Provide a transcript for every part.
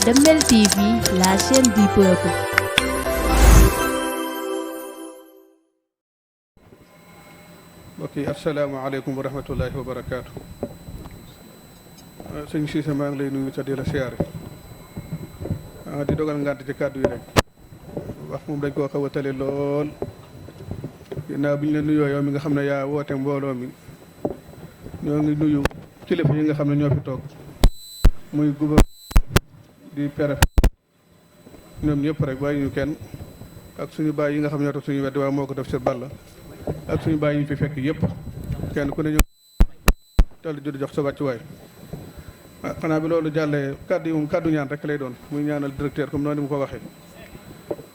Damel TV, la chaîne du peuple. Ok, asalaamaaleykum wa rahmatullahi wa barakaatu. Sëñ Cissé maa ngi lay nuyu te di la siyaare di dogal ngànt ci kàddu yi rek wax moom dañ koo xaw a tale lool ginnaaw bi ñu la nuyoo yow mi nga xam ne yaa woote mbooloo mi ñoo ngi nuyu kilifa yi nga xam ne ñoo fi toog muy gouverneur di préfet ñoom ñëpp rek bàyyi ñu kenn ak suñu baay yi nga xam ne ñoo tax suñu wedd waa moo ko def Sër Balla ak suñu baay yi ñu fi fekk yëpp kenn ku ne ñu teel di jox sa wàccuwaay. xanaa bi loolu jàllee kàddu yi moom kàddu ñaan rek lay doon muy ñaanal directeur comme noonu mu ko waxee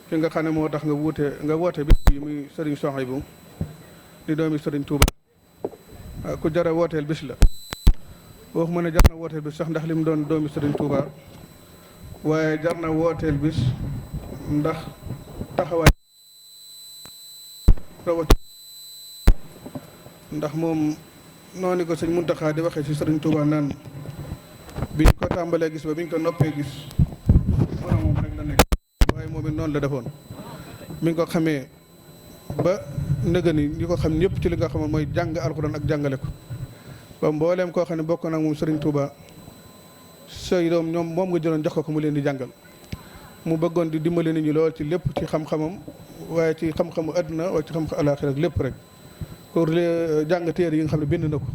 ki nga xam ne moo tax nga woote bis bi muy Serigne Souhaïbou di doomi Serigne Touba ku jara wooteel bis la waxuma ne jar na wooteel bis sax ndax li mu doon doomi Serigne Touba waaye jar na wooteel bis ndax taxawaay rawati ndax moom noonu ko sëñ Muntaxa di waxee ci Serigne Touba naan biñ ko tàmbalee gis ba biñ ko noppee gis moom rek la nekk waaye moom it noonu la defoon mi ngi ko xamee ba nëga ni ñi ko xam ñëpp ci li nga xamoon mooy jàng alxuraan ak jàngale ko ba mbooleem koo xam ne bokk nag moom Serigne Touba say doom ñoom moom nga jëloon jox ko mu leen di jàngal mu bëggoon di dimbali nit ñi lool ci lépp ci xam-xamam waaye ci xam-xamu àdduna waaye ci xam-xam alaaxira ak lépp rek pour jàng téere yi nga xam ne bind na ko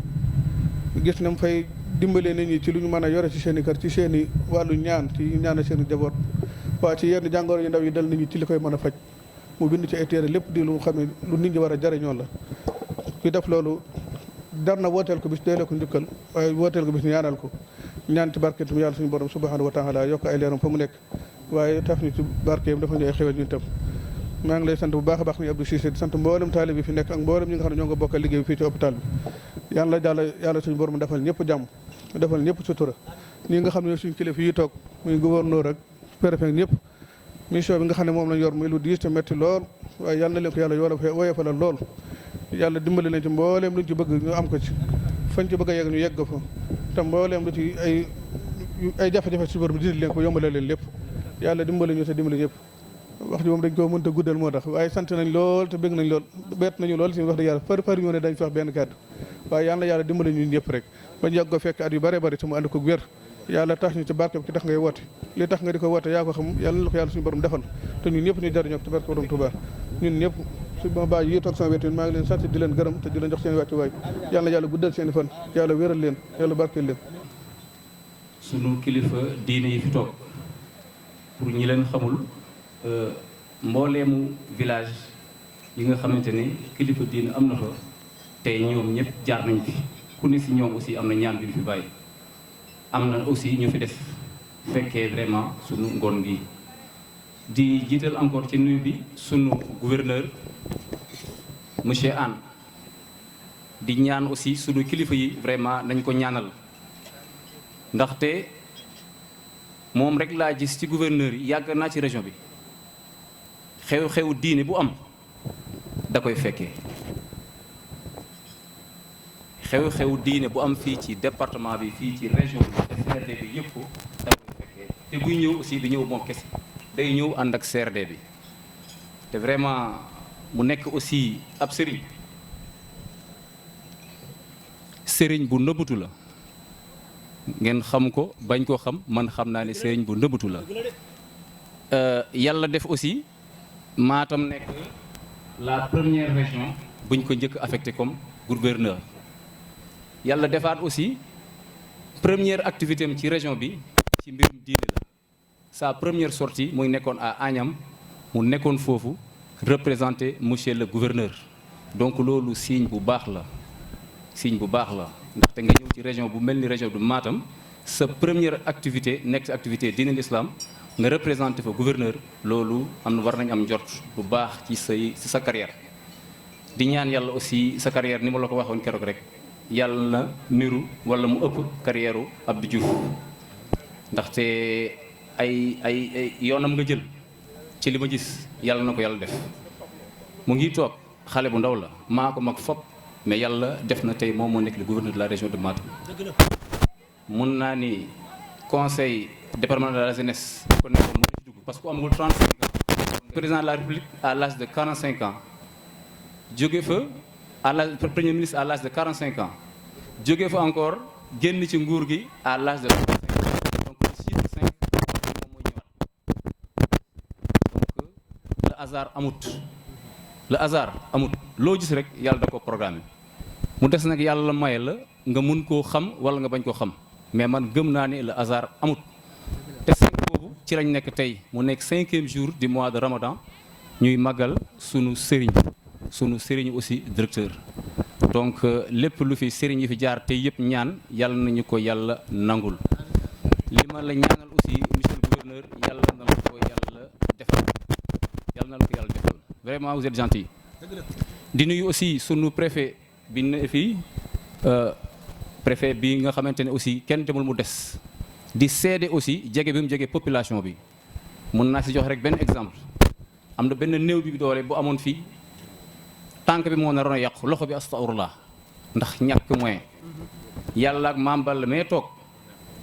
gis na mu fay dimbalee nit ñi ci lu ñu mën a yore ci seen i kër ci seen i wàllu ñaan ci ñaan seen i jaboot waaye ci yenn jàngoro yu ndaw yi dal nit ñi ci li koy mën a faj mu bind ci ay téere lépp di lu xam ne lu nit ñi war a jariñoo la ki def loolu dar na wooteel ko bis doyle ko njukkal waaye wooteel ko bis ñaanal ko ñaan ci barkeetam yàlla suñu borom subhanahu wa taala yokk ay leeram fa mu nekk waaye taf ñu ci barkeem dafa ñu ay xewal ñun tam maa ngi lay sant bu baax a baax mi Abdou Cissé di sant mboolem taalib bi fi nekk ak mboolem ñi nga xam ne ñoo nga bokkal liggéey bi fii ci hôpital bi yàlla suñu borom defal ñëpp jàmm defal ñëpp sutura ñi nga xam ne suñu kilifa yi toog muy gouverneur ak préfet ñëpp mission bi nga xam ne moom lañ yor muy lu diis te metti lool waaye yàlla na leen ko yàlla woyofalal lool yàlla dimbali leen ci mbooleem luñ ci bëgg ñu am ko ci fañ ci bëgg a yegg ñu yegg fa te mbooleem lu ci ay jafe-jafe si borom dindi leen ko yombale leen lépp yàlla dimbali ñu te dimbali ñëpp wax ji moom dañ ko mënta guddal moo tax waaye sant nañ lool te bëgg nañ lool bett nañu lool si wax dëgg yàlla far ñoo ne dañ fi wax benn kàddu waaye yàlla dimbali ñu ñëpp rek bañ yàgg ko fekk at yu bare bari te mu ànd ko wér yàlla tax ñu ci barke bi ki tax ngay woote li tax nga di ko woote yaa ko xam yàlla na ko yàlla suñu borom defal te ñun ñëpp ñu jariñoo ci barke borom Touba ñun ñëpp su ma bàyyi yi toog sama wet maa ngi leen sant di leen gërëm te di leen jox seen wàccu waay yàlla guddal seen i fan yàlla wéral leen yàlla barkeel leen sunu kilifa diine yi fi toog pour ñi leen xamul mbooleemu village yi nga xamante ne kilifa diine am na fa tey ñoom ñëpp jaar nañ fi ku ne si ñoom aussi am na ñaan bi ñu fi bàyyi am na aussi ñu fi def fekkee vraiment sunu ngoon gi di jiital encore ci nuyu bi sunu gouverneur monsieur Anne di ñaan aussi sunu kilifa yi vraiment nañ ko ñaanal ndaxte moom rek laa gis ci gouverneur yi yàgg naa ci région bi xew-xew diine bu am da koy fekkee xew-xew diine bu am fii ci département bi fii ci région bi CRD bi yëpp da koy fekkee te buy ñëw aussi du ñëw moom kese day ñëw ànd ak CRD bi te vraiment mu nekk aussi ab sëriñ bu nëbbatu la ngeen xam ko bañ ko xam man xam naa ne sëriñ bu nëbbatu la yàlla def aussi Matam nekk la première région buñ ko njëkk affecté comme gouverneur yàlla defaat aussi première activité am ci région bi ci mbirum diine la sa première sortie muy nekkoon à Agnam mu nekkoon foofu représenter monsieur le gouverneur donc loolu signe bu baax la ndaxte nga ñëw ci région bu mel ni région du Matam sa première activité nekk activité diine l'islam nga représenté fa gouverneur loolu war nañ am njort bu baax ci sa carrière di ñaan yàlla aussi sa carrière ni ma la ko waxoon keroog rek yàlla na niru wala mu ëpp carrière u Abdou Diouf ndaxte ay yoonam nga jël ci li ma gis yàlla na ko yàlla def mu ngi toog xale bu ndaw la maa ko mag fop mais yàlla def na tey moom moo nekk le gouverneur de la région de Matam mun naa ni conseil départemental de la jeunesse ko nekkoon moo ci dugg parce que ku amagul 35 ans président de la République à l'âge de 45 ans jóge fa à l'âge premier ministre à l'âge de 45 ans jóge fa encore génn ci nguur gi à l'âge de 35 ans donc le chiffre 5 moom moo ñëwaat donc le hasard amut loo gis rek yàlla da ko programmé mu des nag yàlla maye la nga mun koo xam wala nga bañ koo xam mais man gëm naa ne le hasard amut te 5 boobu ci lañ nekk tey mu nekk 5e jour du mois de Ramadan ñuy màggal sunu sëriñ aussi directeur donc lépp lu fi sëriñ yi fi jaar tey yëpp ñaan yàlla nañu ko yàlla nangul li ma la ñaanal aussi monsieur le gouverneur yàlla na la ko yàlla defal vraiment vous êtes gentil di nuyu aussi sunu préfet bi ne fii préfet bi nga xamante ne aussi kenn demul mu des di seede aussi jege bi mu jege population bi mun naa si jox rek benn exemple am na benn néew bi doole bu amoon fii tànk bi moo naroon a yàqu loxo bi astafurlah ndax ñàkk moyen yàlla ak maam Balla mais toog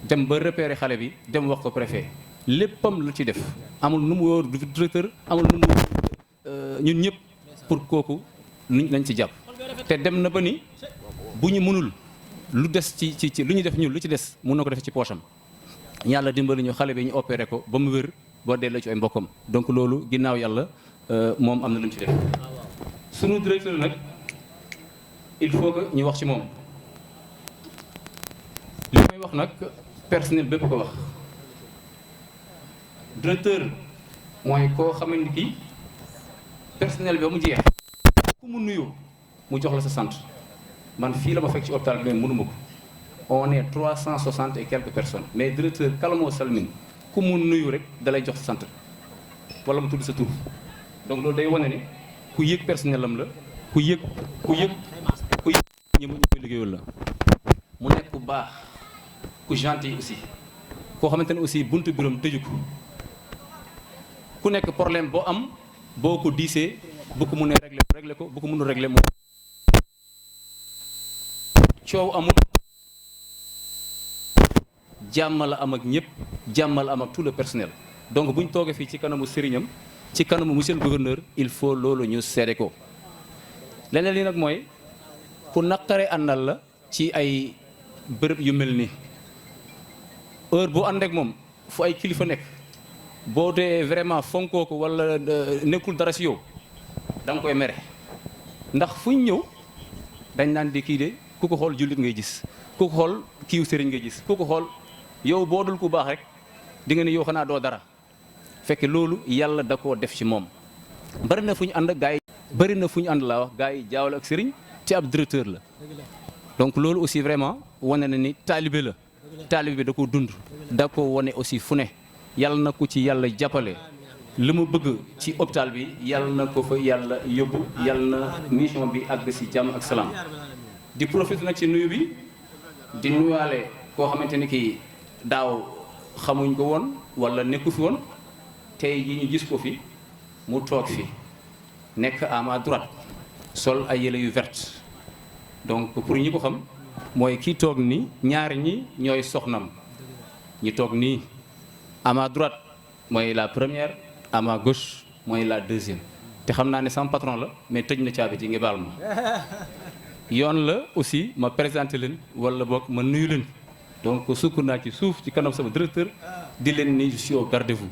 dem ba repérer xale bi dem wax ko préfet léppam lu ci def amul nu mu wóor du directeur amul nu mu ñun ñëpp pour kooku nuñ nañ ci jàpp te dem na ba ni bu ñu mënul lu des ci lu ñu def ñun lu ci des mun na ko def ci poosam yàlla dimbali ñu xale bi ñu opéré ko ba mu wér boo delloo ci ay mbokkam donc loolu ginnaaw yàlla moom am na lu mu ci def sunu directeur nag il faut que ñu wax ci moom li may wax nag personnel bépp ko wax directeur mooy koo xamante ni kii personnel bi ba mu jeex ku mu nuyu mu jox la sa sant man fii la ma fekk ci hôpital bi mais mënuma ko on est 360 et quelques personnes mais directeur kalamoo salmin ku mu nuyu rek dalay jox sa sant wala mu tudd sa tur donc loolu day wane ni ku yëg personnel am la ku yëg ñi mu liggéeyul la mu nekk ku baax ku gentil aussi koo xamante ne aussi buntu biram tëju ko ku nekk problème boo am boo ko diisee bu ko mënee régler ko bu ko mënul régler moom coow amul jàmm la am ak ñëpp jàmm la am ak tout le personnel donc bu ñu toogee fii ci kanamu sëriñam ci kanamu monsieur le gouverneur il faut loolu ñu seede ko leneen li nag mooy ku naqare àndal la ci ay bërëb yu mel nii heure boo ànd ak moom fu ay kilifa nekk boo dee vraiment fonkoo ko wala nekkul dara si yow da nga koy mere ndax fu ñu ñëw dañ naan di kii de ku ko xool jullit ngay gis ku ko xool kiiw sëriñ ngay gis ku ko xool yow boo dul ku baax rek di nga ne yow xanaa doo dara fekk loolu yàlla da koo def ci moom bari na fu ñu ànd ak gaa yi bari na fu ñu ànd laa wax gaa yi jaawale ak sëriñ ci ab directeur la donc loolu aussi vraiment wane na ni taalibe la taalibe bi da ko dund da ko wane aussi fu ne yàlla na ko ci yàlla jàppale li mu bëgg ci hôpital bi yàlla na ko fa yàlla yóbbu yàlla na mission bi àgg si jàmm ak salaam di profité nag ci nuyu bi di nuyuwaale koo xamante ni kii daaw xamuñ ko woon wala nekku fi woon tey ji ñu gis ko fi mu toog fi nekk à ma droite sol ay yële yu verte donc pour ñi ko xam mooy kii toog ni ñaari ñi ñooy soxnam ñi toog nii à ma droite mooy la première à ma gauche mooy la deuxième te xam naa ne sama patron la mais tëj na caabi ji nga baal ma yoon la aussi ma présenté leen wala boog ma nuyu leen donc sukk naa ci suuf ci kanam sama directeur di leen ni je suis au garde-vous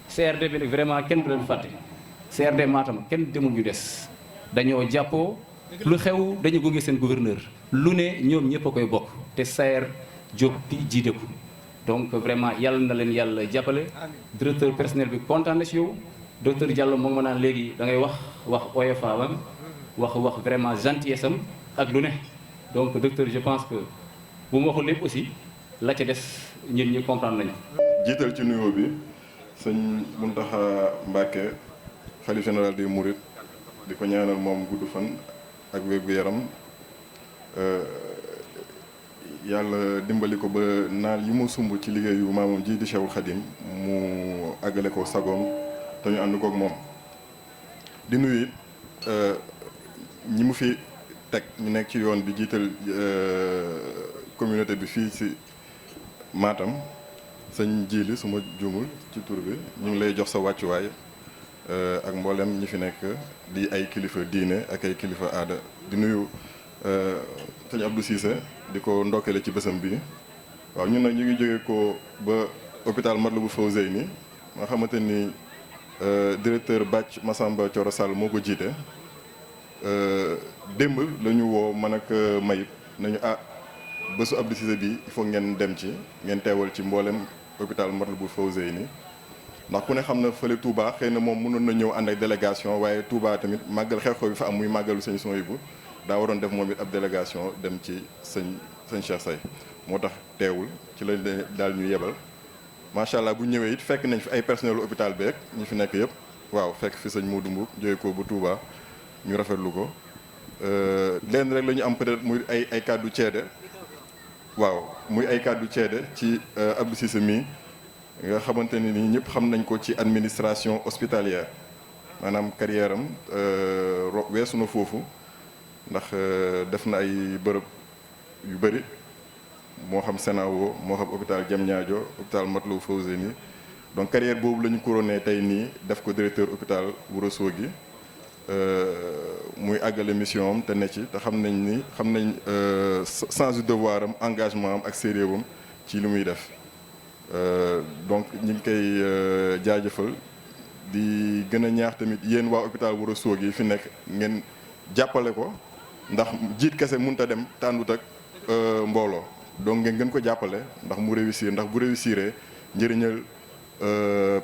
CRD bi nag vraiment kenn du leen fàtte CRD Matam kenn demul ñu des dañoo jàppoo lu xew dañu gunge seen gouverneur lu ne ñoom ñëpp a koy bokk te Saer Diop bi jiite ko donc vraiment yàlla na leen yàlla jàppale directeur personnel bi kontaan na si yow docteur Diallo moom ma naan léegi da ngay wax OFA wam wax vraiment gentillesse am ak lu ne donc docteur je pense que bu ma waxul lépp aussi la ca des ñun ñi comprendre nañu. jiital ci nuyoo bi sëñ Mountakha Mbacké xalif général des Mourides di ko ñaanal moom gudd fan ak wér-gu-yaram yàlla dimbali ko ba naal yi mu sumb ci liggéeyu maamam ji di Cheikhul Khadim mu àggale ko sagoom te ñu ànd kook moom di nuyu it ñi mu fi teg ñu nekk ci yoon bi jiital communauté bi fii ci Matam sëñ Jili suma juumul ci tur bi ñu ngi lay jox sa wàccuwaay ak mboolem ñi fi nekk di ay kilifa diine ak ay kilifa aada di nuyu sëñ Abdou Cissé di ko ndokkale ci bésam bi waaw ñun nag ñu ngi jógee ko ba hôpital Matlaboul Fawzeyni nga xamante ni directeur Bathie Massamba Thioro Sall moo ko jiite démb la ñu woo man ak Mayib nañu bésu Abdou Cissé bi il faut ngeen dem ci ngeen teewal ci mboolem hôpital Matlaboul Fawzeyni ndax ku ne xam na fële Touba xëy na moom mënoon na ñëw ànd ak délégation waaye Touba tamit màggal xew-xew bi fa am muy màggalu sëñ Souhaïbou daa waroon def moom it ab délégation dem ci sëñ Cheikh Say moo tax teewul ci lañ daal ñu yebal macha allah bu ñëwee it fekk nañ fi ay personnel hôpital beeg ñi fi nekk yëpp waaw fekk fi sëñ Modou Mboub jóge ko bu Touba ñu rafetlu ko lenn rek la ñu am peut-être muy ay kàddu ceede waaw muy ay kàddu ceede ci Abdou Cissé mii nga xamante ni nii ñëpp xam nañ ko ci administration hospitalière maanaam carrière am weesu na foofu ndax def na ay bërëb yu bëri moo xam Senao moo xam hôpital Diamniadio hôpital Matlaboul Fawzeyni donc carrière boobu la ñu couronné tey nii def ko directeur hôpital Ourossogui muy àggale mission am te ne ci te xam nañ sens du devoir am engagement am ak sérieux am ci li muy def donc ñu ngi koy jaajëfal di gën a ñaax tamit yéen waa hôpital Ourossogui fi nekk ngeen jàppale ko ndax jiit kese mënut a dem tàndut ak mbooloo donc ngeen gën ko jàppale ndax mu réussir ndax bu réussiree njëriñal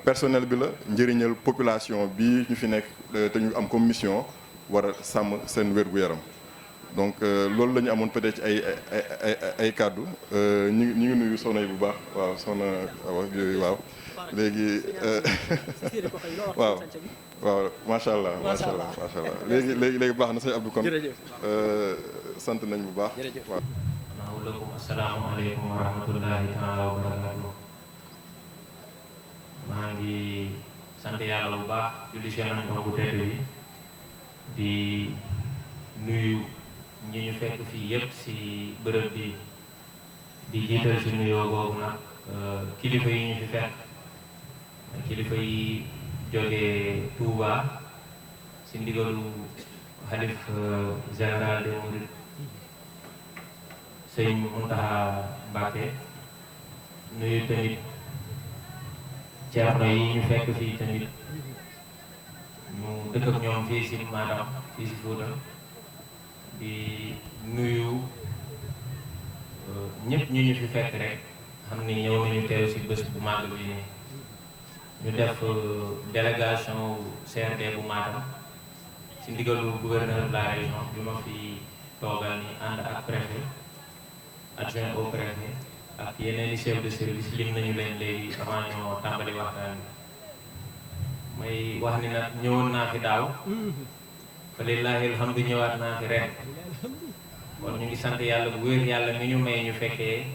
personnel bi la njëriñal population bi ñu fi nekk te ñu am comme mission war a sàmm seen wér-gu-yaram donc loolu la ñu amoon peut-être ay kàddu ñu ngi nuyu soxna yi bu baax waaw soxna yooyu waaw léegi waaw macha allah léegi baax na sëñ Abdou kon sant nañ bu baax waaw. maaleykum asalaamaaleykum wa rahmatullahi taala wa barakaatu. maa ngi sant yàlla bu baax julli si yonent bu tedd bi di nuyu ñi ñu fekk fii yépp si bërëb bi di jiital si nuyoo boobu nag kilifa yi ñu fi fekk kilifa yi jógee Touba si ndigalu xalif général des Mourides sëñ Mountakha Mbacké nuyu tamit ceerno yi ñu fekk fii tamit ñu dëkk ak ñoom fii si Matam fii si Fouta di nuyu ñëpp ñu ñu fi fekk rek xam ni ñëw nañu teew si bés bu màgg bi nii ñu def délégation CRD bu Matam si ndigalu gouverneur de la région bi ma fi toogal ni ànd ak préfet adjoint au préfet ak yeneen i chef de service lim nañu leen léegi avant ñoo tàmbali waxtaan bi may wax ni nag ñëwoon naa fi daaw fa lillahi alhamdu ñëwaat naa fi ren kon ñu ngi sant yàlla bu wér yàlla mi ñu may ñu fekkee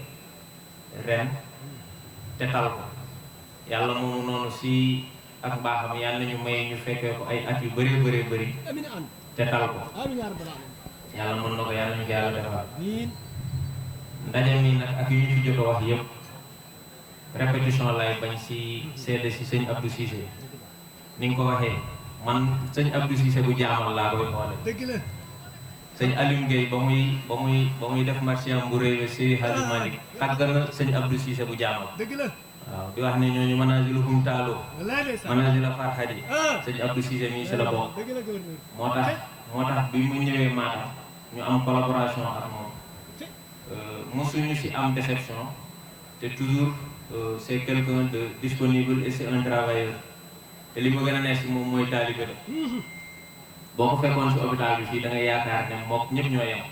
ren te tal ko yàlla moomu noonu si ak mbaaxam yàlla ñu may ñu fekkee ko ay at yu bëree bëri te tal ko yàlla mën na ko yàlla ñu ko yàlla defal ndaje mi nag ak yu ñu fi jot a wax yëpp répétition lay bañ si seede si sëñ Abdou Cissé ni nga ko waxee man sëñ Abdou Cissé bu jaamal laa koy xoole sëñ Alioune Gueye ba muy def marchand bu réew si Hadji Malick tàgg na sëñ Abdou Cissé bu jaamal waaw di wax ne ñooñu manaaziluhum taalo manaazila farhadi sëñ Abdou Cissé mii si la bokk moo tax bi mu ñëwee Matam ñu am collaboration ak moom mosuñu si am déception te toujours c'est quelqu'un de disponible et c'est un travailleur te li ma gën a neex si moom mooy taalibe la boo ko fekkoon si hôpital bi fii da nga yaakaar ne mook ñëpp ñoo yem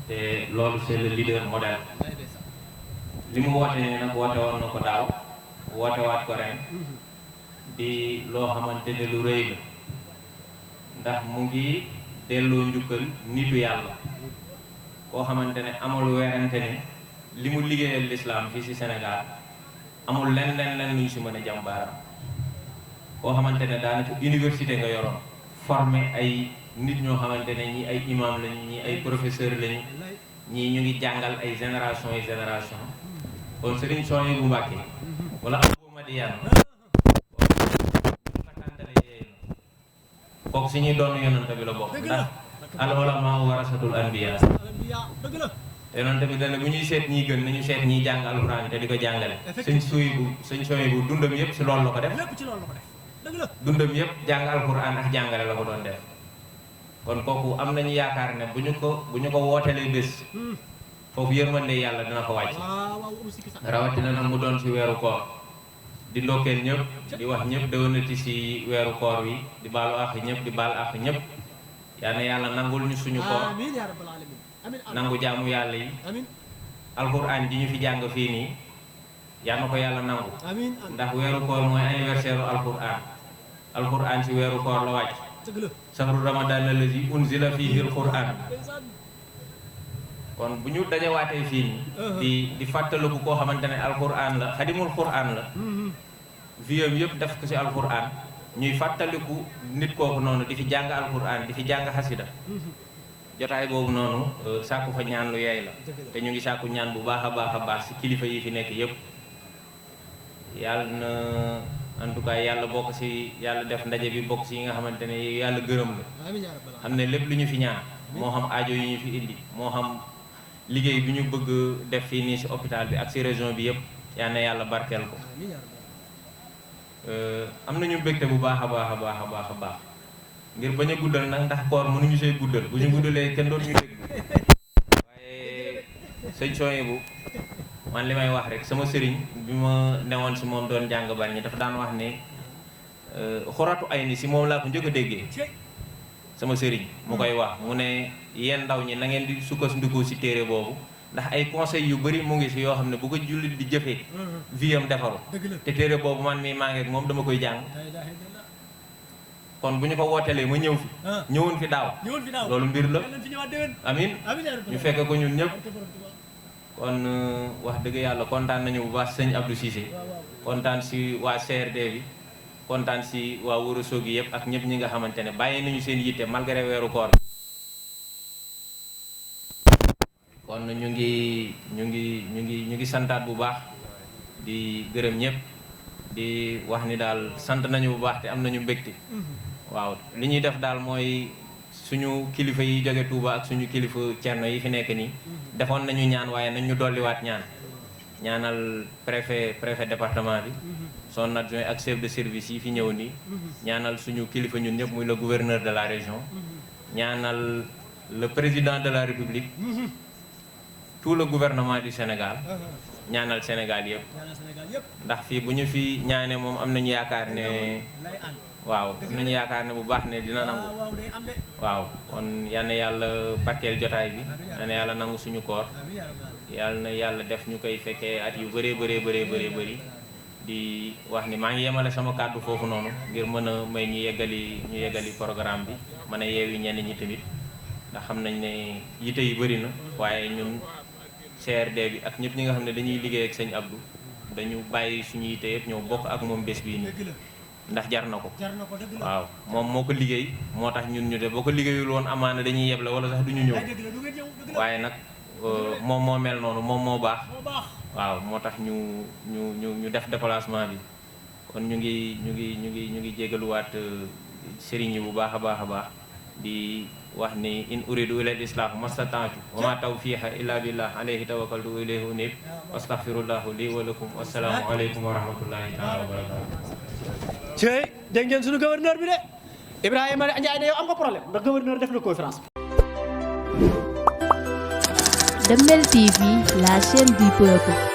te loolu c'est le leader modèle li mu woote ne nag woote woon na ko daaw woote waat ko ren di loo xamante ne lu rëy la ndax mu ngi delloo njukkal nitu yàlla koo xamante ne amul werante ne li mu liggéeyal l'islam fii ci Sénégal amul len lu ñu si mën a jàmbaaram koo xamante ne daanaka université nga yoroon formé ay nit ñoo xamante ne ñii ay imam lañu ñii ay professeur lañu ñii ñu ngi jàngal ay génération kon Serigne Souhaïbou Mbacké wala Abu Madiyan kooku si ñuy doon yonante bi la bokk ndax al ulama warasatul anbiya yonante bi dana bu ñuy seet ñii gën nañu seet ñiy jàng alxuraan te di ko jàngale sëñ sooy bu dundam yëpp si loolu la ko def dundam yëpp jàng alxuraan ak jàngale la ko doon def kon kooku am nañu yaakaar ne bu ñu ko wootelee bés foofu yërmande yàlla dina ko wàcc rawatina nag mu doon si weeru koor di ndokkeel ñëpp di wax ñëpp déwénati si weeru koor wi di baalu àq ñëpp di baal àq ñëpp yaa ne yàlla nangul ñu suñu koor nangu jaamu yàlla yi alxuraan ji ñu fi jàng fii nii yaa na ko yàlla nangu ndax weeru koor mooy anniversaire u alxuraan si weeru koor la wàcc sahru ramadan allazi unzila fihi alxuraan kon bu ñu dajawaatee fii nii di fàttaliku koo xamante ne alxuraan la xadimul xuraan la viem yëpp def ko si alxuraan ñuy fàttaliku nit kooku noonu di fi jàng alxuraan di fi jàng xasida jotaay boobu noonu sàkku fa ñaan lu yeey la te ñu ngi sàkku ñaan bu baax a baax si kilifa yi fi nekk yëpp yàlla na en tout cas yàlla bokk si yàlla def ndaje bi bokk si yi nga xamante ne yàlla gërëm la xam ne lépp lu ñu fi ñaan moo xam aajo yi ñu fi indi moo xam liggéey bi ñu bëgg def fii nii si hôpital bi ak si région bi yëpp yal na yàlla barkeel ko am nañu mbégte bu baax a baax ngir bañ a guddal nag ndax koor mënuñu see guddal bu ñu guddalee kenn dootuñu dégg waaye sëñ sooy bu man li may wax rek sama sëriñ bi ma newoon si moom doon jàng bari ñi dafa daan wax ne xoratu ay ni si moom laa ko njëkk a déggee sama sëriñ mu koy wax mu ne yéen ndaw ñi na ngeen di sukkandiku si téere boobu ndax ay conseils yu bëri mu ngi si yoo xam ne bu ko jullit di jëfee vie am defaru te téere boobu man mii maa ngi ak moom dama koy jàng kon bu ñu ko wootelee ma ñëw fi ñëwoon fi daaw loolu mbir la amin ñu fekk ko ñun ñëpp kon wax dëgg yàlla kontaan nañu bu baax sëñ Abdou Cissé kontaan si waa CRD bi kontaan si waa Ourossogui yëpp ak ñëpp ñi nga xamante ne bàyyi nañu seen yitte malgré weeru koor kon ñu ngi santaat bu baax di gërëm ñëpp di wax ni daal sant nañu bu baax te am nañu mbégte waaw li ñuy def daal mooy suñu kilifa yi jóge Touba ak suñu kilifa cerno yi fi nekk nii defoon nañu ñaan waaye nañ ñu dolliwaat ñaanal préfet département bi son adjoint ak chef de service yi fi ñëw nii ñaanal suñu kilifa ñun ñëpp muy le gouverneur de la région ñaanal le président de la république tout le gouvernement du Sénégal ñaanal Sénégal yëpp ndax fii bu ñu fi ñaane moom am nañu yaakaar ne waaw am nañu yaakaar ne bu baax ne dina nangu waaw kon yal na yàlla barkeel jotaay bi yal na yàlla nangu suñu koor yal na yàlla def ñu koy fekkee at yu bëri di wax ni maa ngi yemale sama kàddu foofu noonu ngir mën a may ñu yeggali programme bi mën a yeewi ñenn ñi tamit ndax xam nañ ne yite yi bëri na waaye ñun CRD bi ak ñëpp ñi nga xam ne dañuy liggéey ak sëñ Abdou dañu bàyyi suñu yite yëpp ñëw bokk ak moom bés bii nii ndax jar na ko waaw moom moo ko liggéey moo tax ñun ñu de boo ko liggéeyul woon amaana dañuy yeble wala sax duñu ñëw waaye nag moom moo mel noonu moom moo baax waaw moo tax ñu def déplacement bi kon ñu ngi jégaluwaat sëriñ yi bu baax a baax di wax ni in uridu ila al-islah mastata'tu wa ma tawfiqa illa billah alayhi tawakkaltu wa ilayhi unib astaghfirullahu li wa lakum wassalamu alaykum wa rahmatullahi ta'ala wa barakatuh. cey dégg ngeen suñu gouverneur bi de Ibrahima Ndiaye ne yow am nga problème ndax gouverneur def na conférence. Damel TV, la chaîne du peuple.